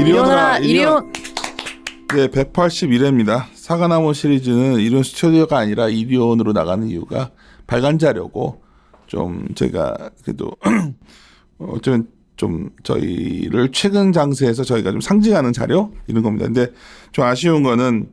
이리오너라 이리온. 네, 181회입니다. 사과나무 시리즈는 이리온 스튜디오가 아니라 이리온으로 나가는 이유가 발간 자료고 좀 제가 그래도 어쩌면 좀 저희를 최근 장세에서 저희가 좀 상징하는 자료 이런 겁니다. 근데 좀 아쉬운 거는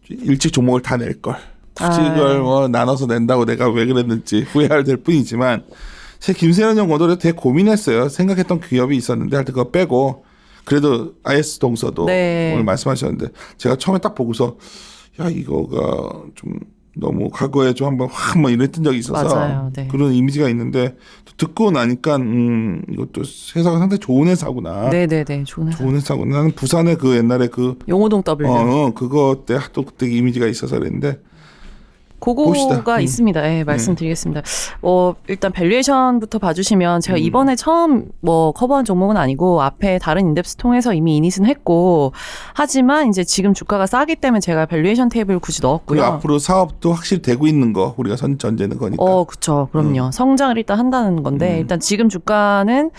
일찍 종목을 다 낼 걸. 굳이 이걸 뭐 나눠서 낸다고 내가 왜 그랬는지 후회할 될 뿐이지만 제 김세현 연구원도 되게 고민했어요. 생각했던 기업이 있었는데 하여튼 그거 빼고 그래도 IS 동서도 네. 오늘 말씀하셨는데 제가 처음에 딱 보고서 야 이거가 좀 너무 과거에 좀 한번 확 뭐 이랬던 적이 있어서 맞아요. 네. 그런 이미지가 있는데 듣고 나니까 이것도 회사가 상당히 좋은 회사구나. 네네네. 좋은 회사구나. 나는 부산에 그 옛날에 그 용호동 W. 그거 때 또 그때 이미지가 있어서 그랬는데 그거가 봅시다. 있습니다. 네, 말씀드리겠습니다. 일단 밸류에이션부터 봐주시면 제가 이번에 처음 커버한 종목은 아니고 앞에 다른 인덱스 통해서 이미 이닛은 했고 하지만 이제 지금 주가가 싸기 때문에 제가 밸류에이션 테이블을 굳이 넣었고요. 그리고 앞으로 사업도 확실히 되고 있는 거 우리가 전제는 거니까. 그렇죠. 그럼요. 성장을 일단 한다는 건데 일단 지금 주가는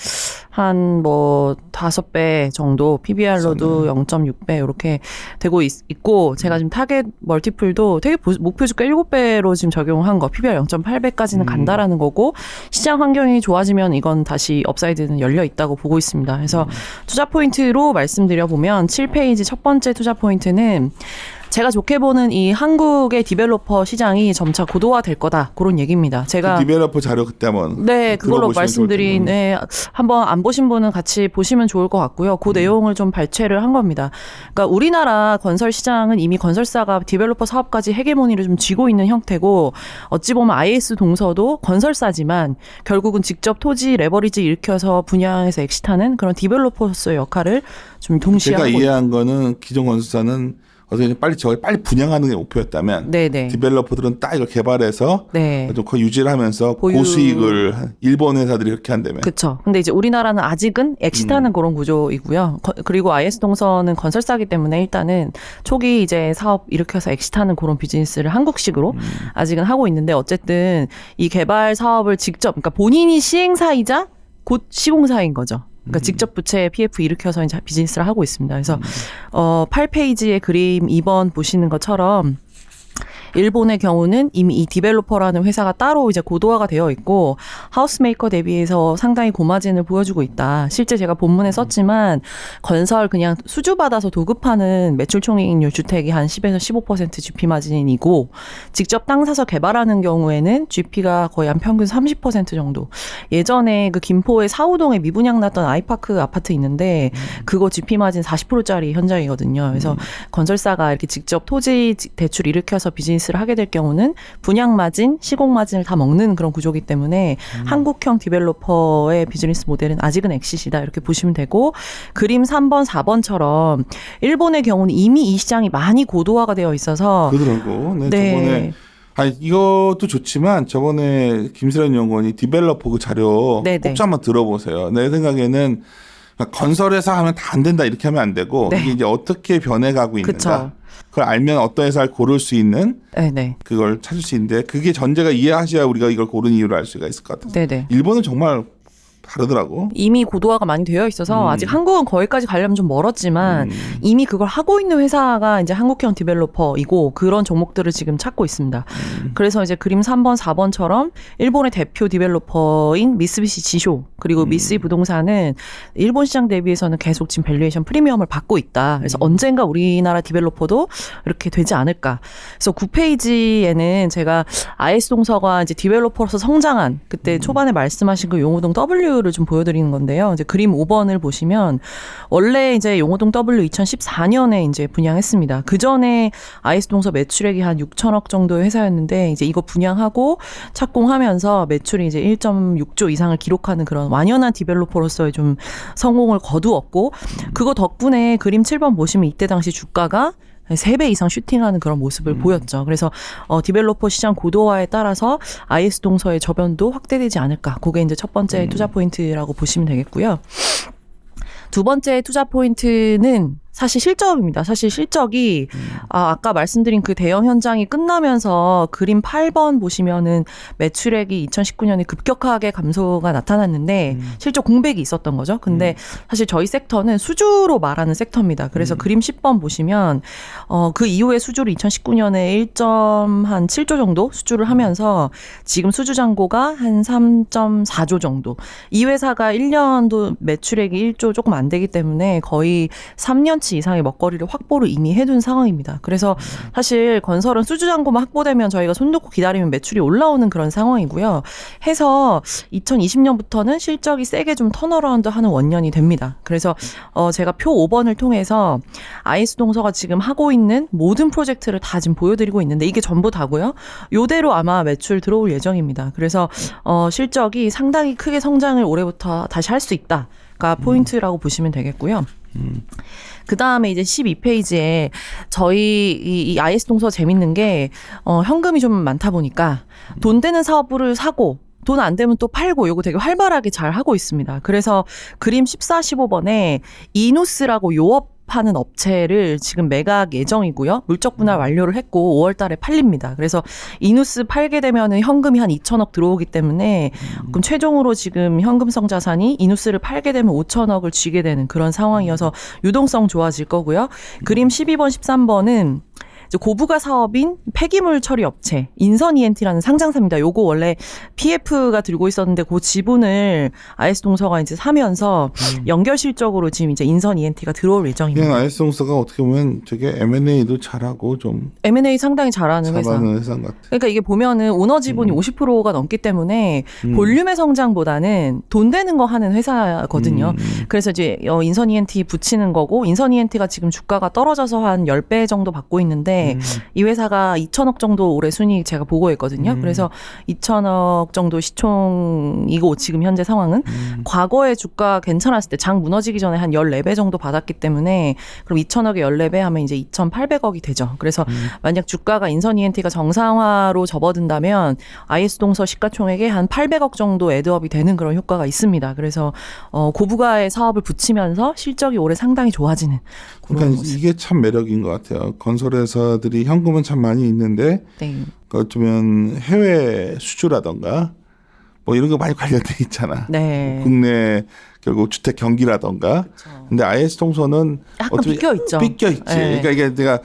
한 5배 정도 PBR로도 0.6배 이렇게 되고 있고 제가 지금 타겟 멀티플도 되게 목표 주가 7배로 지금 적용한 거 PBR 0.8배까지는 간다라는 거고 시장 환경이 좋아지면 이건 다시 업사이드는 열려 있다고 보고 있습니다. 그래서 투자 포인트로 말씀드려 보면 7페이지 첫 번째 투자 포인트는 제가 좋게 보는 이 한국의 디벨로퍼 시장이 점차 고도화될 거다. 그런 얘기입니다. 제가 그 디벨로퍼 자료 그때 한번 그걸로 말씀드린 한번 안 보신 분은 같이 보시면 좋을 것 같고요. 그 내용을 좀 발췌를 한 겁니다. 그러니까 우리나라 건설 시장은 이미 건설사가 디벨로퍼 사업까지 헤게모니를 좀 쥐고 있는 형태고 어찌 보면 IS 동서도 건설사지만 결국은 직접 토지 레버리지 일으켜서 분양해서 엑시트하는 그런 디벨로퍼로서의 역할을 좀 동시에 제가 하고 이해한 거는 기존 건설사는 어떻게 빨리 분양하는 게 목표였다면 네네. 디벨로퍼들은 딱 이걸 개발해서 좀 그 유지를 하면서 보유... 고수익을 일본 회사들이 그렇게 한다면. 그렇죠. 근데 이제 우리나라는 아직은 엑시트하는 그런 구조이고요. 그리고 IS 동서는 건설사기 때문에 일단은 초기 이제 사업 일으켜서 엑시트하는 그런 비즈니스를 한국식으로 아직은 하고 있는데 어쨌든 이 개발 사업을 직접 그러니까 본인이 시행사이자 곧 시공사인 거죠. 그러니까 직접 부채 PF 일으켜서 이제 비즈니스를 하고 있습니다. 그래서 8페이지의 그림 2번 보시는 것처럼 일본의 경우는 이미 이 디벨로퍼라는 회사가 따로 이제 고도화가 되어 있고 하우스메이커 대비해서 상당히 고마진을 보여주고 있다. 실제 제가 본문에 썼지만 건설 그냥 수주받아서 도급하는 매출총익률 주택이 한 10에서 15% GP 마진이고 직접 땅 사서 개발하는 경우에는 GP가 거의 한 평균 30% 정도. 예전에 그 김포의 사우동에 미분양 났던 아이파크 아파트 있는데 그거 GP 마진 40%짜리 현장이거든요. 그래서 건설사가 이렇게 직접 토지 대출 일으켜서 비즈니스를 하게 될 경우는 분양 마진, 시공 마진을 다 먹는 그런 구조이기 때문에 한국형 디벨로퍼의 비즈니스 모델은 아직은 엑시시다 이렇게 보시면 되고 그림 3번, 4번처럼 일본의 경우는 이미 이 시장이 많이 고도화가 되어 있어서 그러더라고. 네. 저번에 이것도 좋지만 저번에 김세련 연구원이 디벨로퍼 그 자료 꼭 한번 들어보세요. 내 생각에는 건설회사 하면 다 안 된다 이렇게 하면 안 되고 이게 이제 어떻게 변해가고 있는가. 그쵸. 그걸 알면 어떤 회사를 고를 수 있는 그걸 찾을 수 있는데 그게 전제가 이해하셔야 우리가 이걸 고른 이유를 알 수가 있을 것 같아요. 일본은 정말 다르더라고. 이미 고도화가 많이 되어 있어서 아직 한국은 거기까지 가려면 좀 멀었지만 이미 그걸 하고 있는 회사가 이제 한국형 디벨로퍼이고 그런 종목들을 지금 찾고 있습니다. 그래서 이제 그림 3번, 4번처럼 일본의 대표 디벨로퍼인 미쓰비시 지쇼 그리고 미쓰이 부동산은 일본 시장 대비해서는 계속 지금 밸류에이션 프리미엄을 받고 있다. 그래서 언젠가 우리나라 디벨로퍼도 이렇게 되지 않을까. 그래서 9페이지에는 제가 IS 동서가 이제 디벨로퍼로서 성장한 그때 초반에 말씀하신 그 용호동 W 를 좀 보여드리는 건데요. 이제 그림 5번을 보시면 원래 이제 용호동 W 2014년에 이제 분양했습니다. 그 전에 IS 동서 매출액이 한 6천억 정도의 회사였는데 이제 이거 분양하고 착공하면서 매출이 이제 1.6조 이상을 기록하는 그런 완연한 디벨로퍼로서의 좀 성공을 거두었고 그거 덕분에 그림 7번 보시면 이때 당시 주가가 3배 이상 슈팅하는 그런 모습을 보였죠. 그래서 디벨로퍼 시장 고도화에 따라서 IS 동서의 저변도 확대되지 않을까. 그게 이제 첫 번째 투자 포인트라고 보시면 되겠고요. 두 번째 투자 포인트는 사실 실적입니다. 사실 실적이 아까 말씀드린 그 대형 현장이 끝나면서 그림 8번 보시면은 매출액이 2019년에 급격하게 감소가 나타났는데 실적 공백이 있었던 거죠. 근데 사실 저희 섹터는 수주로 말하는 섹터입니다. 그래서 그림 10번 보시면 그 이후에 수주를 2019년에 1.7조 정도 수주를 하면서 지금 수주 잔고가 한 3.4조 정도. 이 회사가 1년도 매출액이 1조 조금 안 되기 때문에 거의 3년치 이상의 먹거리를 확보를 이미 해둔 상황입니다. 그래서 사실 건설은 수주 잔고만 확보되면 저희가 손 놓고 기다리면 매출이 올라오는 그런 상황이고요. 해서 2020년부터는 실적이 세게 좀 턴어라운드 하는 원년이 됩니다. 그래서 제가 표 5번을 통해서 IS 동서가 지금 하고 있는 모든 프로젝트를 다 지금 보여드리고 있는데 이게 전부 다고요. 요대로 아마 매출 들어올 예정입니다. 그래서 실적이 상당히 크게 성장을 올해부터 다시 할 수 있다가 포인트라고 보시면 되겠고요. 그 다음에 이제 12페이지에 저희 이 IS 동서 재밌는 게 현금이 좀 많다 보니까 돈 되는 사업부를 사고 돈 안 되면 또 팔고 요거 되게 활발하게 잘 하고 있습니다. 그래서 그림 14, 15번에 이누스라고 요업하는 업체를 지금 매각 예정이고요. 물적 분할 완료를 했고 5월 달에 팔립니다. 그래서 이누스 팔게 되면은 현금이 한 2천억 들어오기 때문에 그럼 최종으로 지금 현금성 자산이 이누스를 팔게 되면 5천억을 쥐게 되는 그런 상황이어서 유동성 좋아질 거고요. 그림 12번, 13번은 고부가 사업인 폐기물 처리 업체 인선 ENT라는 상장사입니다. 요거 원래 PF가 들고 있었는데 그 지분을 IS 동서가 이제 사면서 연결 실적으로 지금 이제 인선 ENT가 들어올 예정입니다. 그냥 IS 동서가 어떻게 보면 되게 M&A도 잘하고 좀 M&A 상당히 잘하는 회사. 잘하는 회사 같아. 그러니까 이게 보면은 오너 지분이 50%가 넘기 때문에 볼륨의 성장보다는 돈 되는 거 하는 회사거든요. 그래서 이제 인선 ENT 붙이는 거고 인선 ENT가 지금 주가가 떨어져서 한 10배 정도 받고 있는데 이 회사가 2천억 정도 올해 순이익 제가 보고했거든요. 그래서 2천억 정도 시총이고 지금 현재 상황은 과거에 주가 괜찮았을 때 장 무너지기 전에 한 14배 정도 받았기 때문에 그럼 2천억에 14배 하면 이제 2,800억이 되죠. 그래서 만약 주가가 인선 ENT가 정상화로 접어든다면 IS 동서 시가총액에 한 800억 정도 애드업이 되는 그런 효과가 있습니다. 그래서 고부가의 사업을 붙이면서 실적이 올해 상당히 좋아지는 그런 그러니까 모습. 이게 참 매력인 것 같아요. 건설회사들이 현금은 참 많이 있는데 네. 어쩌면 해외 수주라던가 뭐 이런 거 많이 관련돼 있잖아. 네. 국내 결국 주택 경기라던가. 그렇죠. 근데 IS 동서는 약간 삐껴 있죠. 삐껴 있지. 네. 그러니까 이게 내가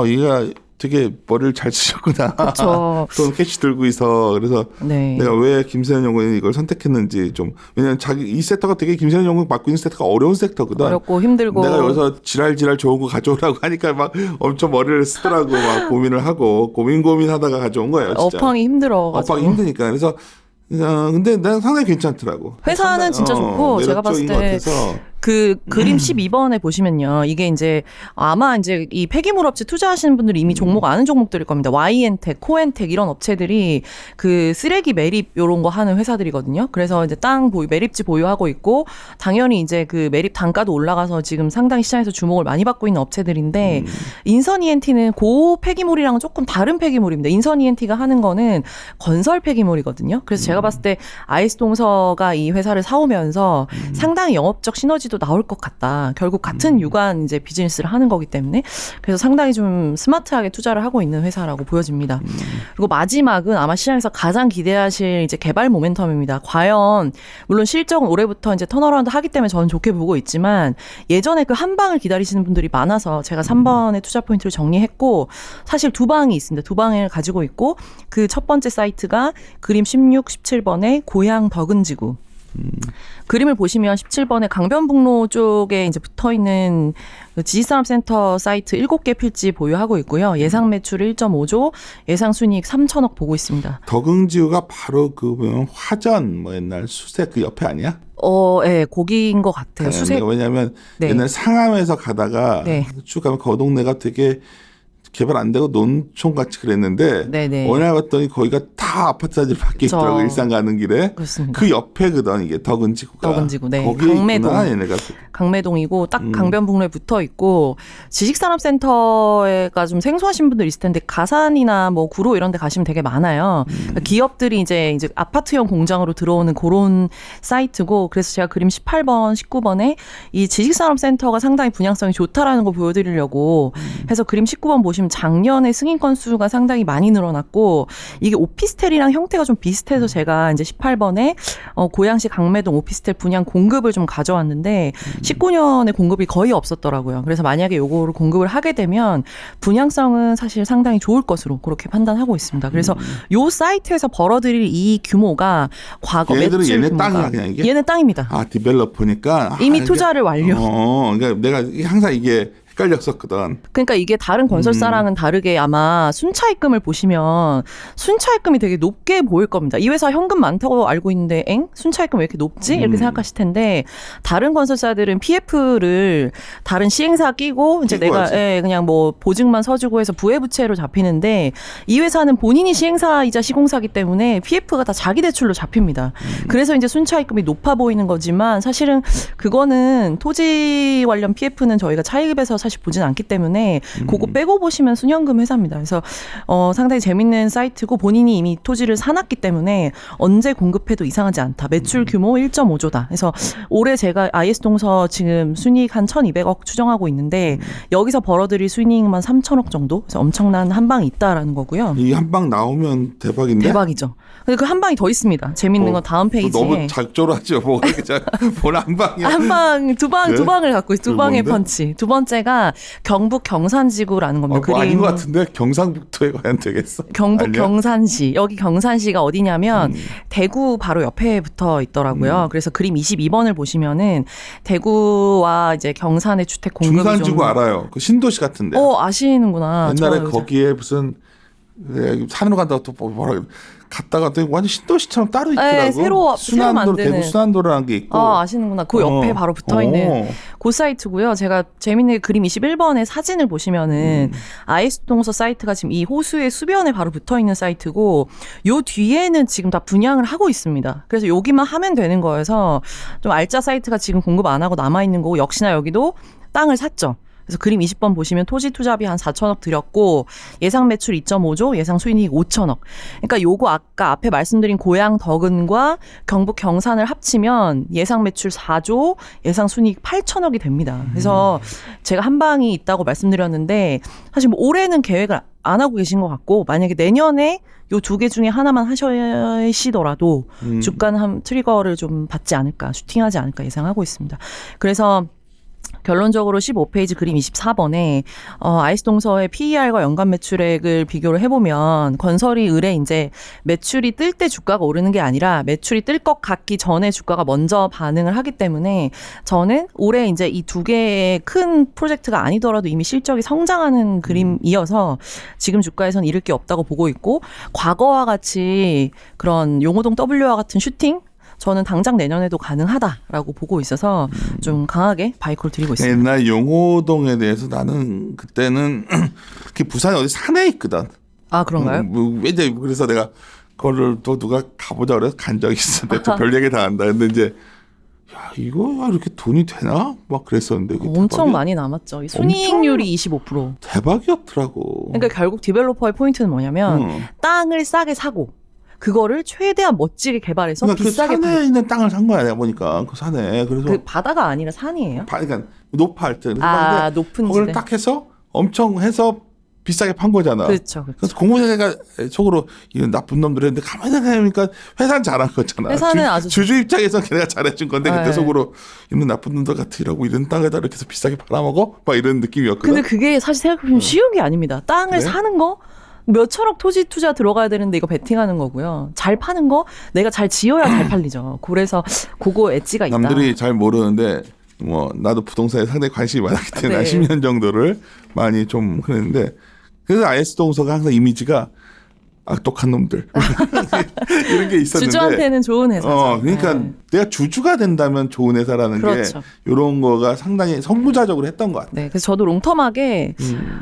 얘가 되게 머리를 잘 쓰셨구나. 그렇죠. 돈 캐시 들고 있어. 그래서 네. 내가 왜 김세현 연구원이 이걸 선택했는지 좀 왜냐면 이 섹터가 되게 김세현 연구원 맡고 있는 섹터가 어려운 섹터거든. 어렵고 힘들고. 내가 여기서 지랄 좋은 거 가져오라고 하니까 막 엄청 머리를 쓰더라고. 막 고민을 하고 고민하다가 가져온 거예요. 진짜. 업황이 힘들어가지고. 업황이 힘드니까. 그래서 근데 난 상당히 괜찮더라고. 회사는 진짜 좋고 제가 봤을 때 그 그림 12번에 보시면요. 이게 이제 아마 이제 이 폐기물 업체 투자하시는 분들이 이미 종목 아는 종목들일 겁니다. YN텍, 코엔텍 이런 업체들이 그 쓰레기 매립 요런 거 하는 회사들이거든요. 그래서 이제 땅 매립지 보유하고 있고 당연히 이제 그 매립 단가도 올라가서 지금 상당히 시장에서 주목을 많이 받고 있는 업체들인데 인선 ENT는 고 폐기물이랑은 조금 다른 폐기물입니다. 인선 ENT가 하는 거는 건설 폐기물이거든요. 그래서 제가 봤을 때 IS 동서가 이 회사를 사오면서 상당히 영업적 시너지도 나올 것 같다. 결국 같은 유관 이제 비즈니스를 하는 거기 때문에 그래서 상당히 좀 스마트하게 투자를 하고 있는 회사라고 보여집니다. 그리고 마지막은 아마 시장에서 가장 기대하실 이제 개발 모멘텀입니다. 과연 물론 실적은 올해부터 이제 턴어라운드 하기 때문에 저는 좋게 보고 있지만 예전에 그 한 방을 기다리시는 분들이 많아서 제가 3번의 투자 포인트를 정리했고 사실 두 방이 있습니다. 두 방을 가지고 있고 그 첫 번째 사이트가 그림 16, 17번의 고향 덕은지구. 그림을 보시면 17번에 강변북로 쪽에 이제 붙어 있는 지식산업센터 사이트 7개 필지 보유하고 있고요. 예상 매출 1.5조, 예상 순이익 3천억 보고 있습니다. 덕응지구가 바로 그 보면 화전 뭐 옛날 수색 그 옆에 아니야? 예, 거기인 것 같아요. 수색. 왜냐하면 네. 옛날 상암에서 가다가 네. 쭉 가면 그 동네가 되게 개발 안 되고 논촌 같이 그랬는데 네네. 어느 날 봤더니 거기가 다 아파트 단지로 바뀌어 있더라고. 일산 가는 길에. 그렇습니다. 그 옆에거든 이게 덕은지구가. 덕은지구, 네. 거기에 강매동. 있구나, 얘네가. 강매동이고 딱 강변북로에 붙어 있고 지식산업센터가 좀 생소하신 분들 있을 텐데 가산이나 뭐 구로 이런 데 가시면 되게 많아요. 그러니까 기업들이 이제 아파트형 공장으로 들어오는 그런 사이트고 그래서 제가 그림 18번, 19번에 이 지식산업센터가 상당히 분양성이 좋다라는 걸 보여드리려고 해서 그림 19번 보시면 작년에 승인 건수가 상당히 많이 늘어났고 이게 오피스텔이랑 형태가 좀 비슷해서 제가 이제 18번에 고양시 강매동 오피스텔 분양 공급을 좀 가져왔는데 19년에 공급이 거의 없었더라고요. 그래서 만약에 요거를 공급을 하게 되면 분양성은 사실 상당히 좋을 것으로 그렇게 판단하고 있습니다. 그래서 요 사이트에서 벌어들일 이 규모가 과거 얘네들은 매출 얘네 규모가 땅이야 그냥 이게? 얘네 땅입니다. 아 디벨로퍼니까 이미 투자를 완료. 그러니까 내가 항상 이게 헷갈렸었거든. 그러니까 이게 다른 건설사랑은 다르게 아마 순차입금을 보시면 순차입금이 되게 높게 보일 겁니다. 이 회사 현금 많다고 알고 있는데 순차입금 왜 이렇게 높지? 이렇게 생각하실 텐데 다른 건설사들은 PF를 다른 시행사 끼고 이제 내가 그냥 뭐 보증만 서주고 해서 부회부채로 잡히는데 이 회사는 본인이 시행사이자 시공사기 때문에 PF가 다 자기 대출로 잡힙니다. 그래서 이제 순차입금이 높아 보이는 거지만 사실은 그거는 토지 관련 PF는 저희가 차익에서 사실 보진 않기 때문에 그거 빼고 보시면 순현금 회사입니다. 그래서 상당히 재밌는 사이트고 본인이 이미 토지를 사놨기 때문에 언제 공급해도 이상하지 않다. 매출 규모 1.5조다. 그래서 올해 제가 IS 동서 지금 순이익 한 1,200억 추정하고 있는데 여기서 벌어들일 순이익만 3,000억 정도. 그래서 엄청난 한 방이 있다라는 거고요. 이 한 방 나오면 대박인데. 대박이죠. 근데 그 한 방이 더 있습니다. 재밌는 건 다음 페이지에. 너무 작조하죠. 뭐 한 방이야. 한 방, 두 방을 갖고 있어요. 두 방의 뭔데? 펀치. 두 번째가 경북 경산지구라는 겁니다. 뭐 아닌 것 같은데 경상북도에 과연 되겠어? 경북 아니야? 경산시. 여기 경산시가 어디냐면 대구 바로 옆에 붙어 있더라고요. 그래서 그림 22번을 보시면은 대구와 이제 경산의 주택 공급이 중산지구 알아요. 그 신도시 같은데. 아시는구나. 옛날에 저 거기에 무슨 산으로 간다고 또 뭐라 갔다가 또 완전 신도시처럼 따로 있더라고. 네, 새로 순환도로 만드는. 대구 순환도라는 게 있고. 아시는구나. 그 옆에 바로 붙어 있는 그 사이트고요. 제가 재밌는 게 그림 21번의 사진을 보시면은 IS 동서 사이트가 지금 이 호수의 수변에 바로 붙어 있는 사이트고 요 뒤에는 지금 다 분양을 하고 있습니다. 그래서 여기만 하면 되는 거여서 좀 알짜 사이트가 지금 공급 안 하고 남아 있는 거고 역시나 여기도 땅을 샀죠. 그래서 그림 20번 보시면 토지 투자비 한 4천억 들였고 예상 매출 2.5조, 예상 수익 5천억. 그러니까 요거 아까 앞에 말씀드린 고양 덕은과 경북 경산을 합치면 예상 매출 4조, 예상 순이익 8천억이 됩니다. 그래서 제가 한 방이 있다고 말씀드렸는데 사실 뭐 올해는 계획을 안 하고 계신 것 같고 만약에 내년에 요 두 개 중에 하나만 하시더라도 주가는 한 트리거를 좀 받지 않을까, 슈팅하지 않을까 예상하고 있습니다. 그래서 결론적으로 15페이지 그림 24번에 IS 동서의 PER과 연간 매출액을 비교를 해보면 건설이 을에 이제 매출이 뜰 때 주가가 오르는 게 아니라 매출이 뜰 것 같기 전에 주가가 먼저 반응을 하기 때문에 저는 올해 이제 이 두 개의 큰 프로젝트가 아니더라도 이미 실적이 성장하는 그림이어서 지금 주가에선 잃을 게 없다고 보고 있고 과거와 같이 그런 용호동 W와 같은 슈팅 저는 당장 내년에도 가능하다라고 보고 있어서 좀 강하게 바이콜 드리고 있습니다. 옛날 용호동에 대해서 나는 그때는 그 부산에 어디 산에 있거든. 아 그런가요? 이제 그래서 내가 그거를 또 누가 가보자 그래서 간 적이 있어. 내가 별 얘기 다 한다. 근데 이제 야 이거 이렇게 돈이 되나? 막 그랬었는데 엄청 많이 남았죠. 순이익률이 25%. 대박이었더라고. 그러니까 결국 디벨로퍼의 포인트는 뭐냐면 땅을 싸게 사고 그거를 최대한 멋지게 개발해서 그러니까 비싸게 그 산에 있는 땅을 산 거야 내가 보니까 그 산에. 그래서 그 바다가 아니라 산이에요? 그러니까 높아 할 때. 높은 그걸 지대. 딱 해서 엄청 해서 비싸게 판 거잖아. 그렇죠. 그래서 공무원회가 속으로 이런 나쁜 놈들 했는데 가만히 생각해보니까 회사는 잘한 거잖아. 회사는 아주 주주 입장에서 걔네가 잘해준 건데 그때 네. 속으로 이런 나쁜 놈들 같이 이러고 이런 땅에다 이렇게 해서 비싸게 팔아먹어? 막 이런 느낌이었거든. 근데 그게 사실 생각해보면 쉬운 게 아닙니다. 땅을 그래? 사는 거 몇 천억 토지 투자 들어가야 되는데 이거 베팅하는 거고요. 잘 파는 거 내가 잘 지어야 잘 팔리죠. 그래서 그거 엣지가 있다. 남들이 잘 모르는데 뭐 나도 부동산에 상당히 관심이 많았기 때문에 네. 10년 정도를 많이 좀 그랬는데 그래서 IS 동서가 항상 이미지가 악독한 놈들 이런 게 있었는데 주주한테는 좋은 회사죠. 그러니까 네. 내가 주주가 된다면 좋은 회사라는 그렇죠. 게 이런 거가 상당히 선구자적으로 했던 것 같아요. 네, 그래서 저도 롱텀하게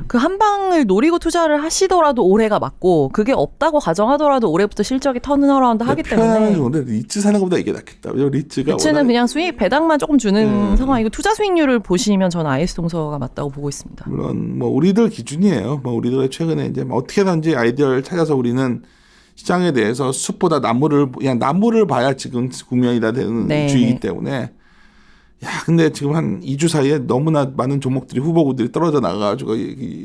그 한 방을 노리고 투자를 하시더라도 올해가 맞고 그게 없다고 가정하더라도 올해부터 실적이 턴어라운드 하기 표현하면 때문에 좋은데 리츠 사는 것보다 이게 낫겠다. 왜냐면 리츠가 리츠는 워낙에 그냥 수익 배당만 조금 주는 상황이고 투자 수익률을 보시면 저는 IS 동서가 맞다고 보고 있습니다. 물론 뭐 우리들 기준이에요. 뭐 우리들의 최근에 이제 뭐 어떻게든지 아이디어를 찾아서 우리는 시장에 대해서 숲보다 나무를 봐야 지금 국면이 다 되는 네. 주의이기 때문에 야 근데 지금 한 2주 사이에 너무나 많은 종목들이 후보구들이 떨어져 나가가지고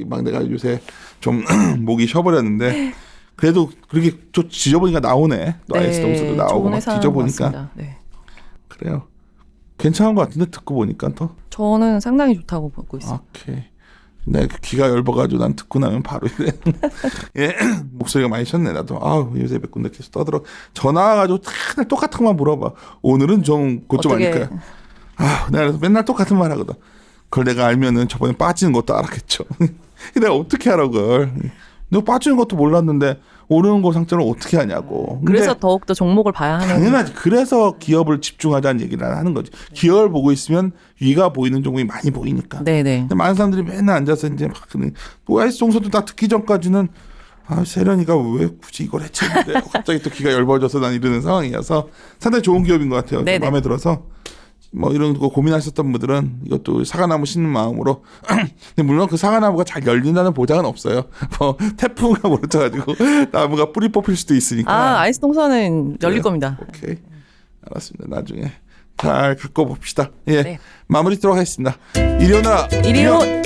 막 내가 요새 좀 목이 쉬어버렸는데 그래도 그렇게 좀 지져보니까 나오네. 또 IS 동서도 나오고 좋은 막 회사인 것 뒤져보니까 같습니다. 네. 그래요. 괜찮은 것 같은데 듣고 보니까 더. 저는 상당히 좋다고 보고 있습니다. 오케이. 내 귀가 열버가지고 난 듣고 나면 바로 이래. 예, 목소리가 많이 쉬었네 나도. 아우 요새 몇 군데 계속 떠들어. 전화 와가지고 맨날 똑같은 것만 물어봐. 오늘은 좀 고점 어떻게- 아닐까. 아, 내가 그래서 맨날 똑같은 말 하거든. 그걸 내가 알면은 저번에 빠지는 것도 알았겠죠. 내가 어떻게 알아 그걸. 너 빠지는 것도 몰랐는데 오르는 거 상태를 어떻게 하냐고. 근데 그래서 더욱더 종목을 봐야 하는. 당연하지. 그래서 기업을 집중하자는 얘기를 하는 거지. 기업을 보고 있으면 위가 보이는 종목이 많이 보이니까. 네네. 근데 많은 사람들이 맨날 앉아서 이제 막 뭐 아이스 동서도 다 듣기 전까지는 아 세련이가 왜 굳이 이걸 해쳤는데 갑자기 또 귀가 열버져서 난 이러는 상황이어서 상당히 좋은 기업인 것 같아요. 네네. 마음에 들어서 뭐 이런 거 고민하셨던 분들은 이것도 사과나무 심는 마음으로 근데 물론 그 사과나무가 잘 열린다는 보장은 없어요. 뭐 태풍가 몰아쳐가지고 나무가 뿌리 뽑힐 수도 있으니까. 아 IS 동서는 열릴 그래요? 겁니다. 오케이 알았습니다. 나중에 잘 갖고 봅시다. 예 네. 마무리 하도록 하겠습니다. 이리 오너라. 이리온